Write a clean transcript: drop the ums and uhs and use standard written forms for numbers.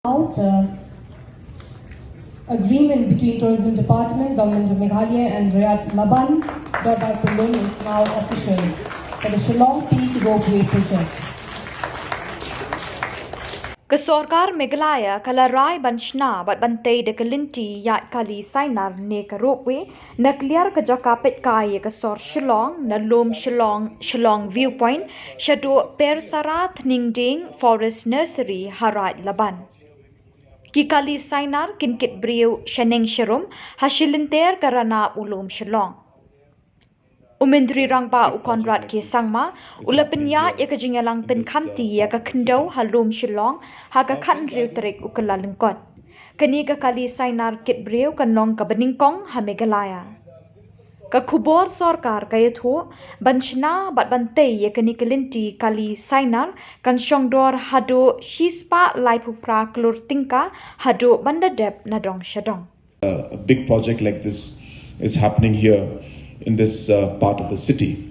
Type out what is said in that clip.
Now, the agreement between Tourism Department, Government of Meghalaya and Laban, Sorkar Mda is now official for the Shillong Peak Roadway project. Sorkar Meghalaya kalarai banchna bat bantai de kelinti ya Kali-Sainar ne ka roadway na clear ka jakapet kaya ka sor Shillong na Lum Shillong viewpoint shado Persarat Ningding Forest Nursery Harat Laban. Ki Kali-Sainar kinkit Briew Shaneng Sharum hasilinter karana ulum Shillong. Umendri rangba ukonrat ke sangma ulapenya ya kajingalang penkanti ya ka kendau halum Shillong haga kan riu terik ukalalengkot. Kani ka Kali-Sainar kit Briew kanong ka beningkong ha Meghalaya. Ka kubor Sorkar kayathu banchna bat bantay ya kani kelinti Kali-Sainar kan syongdor hado hispa laipupra klur tingka hado bandadep nadong syadong. A big project like this is happening here in this part of the city.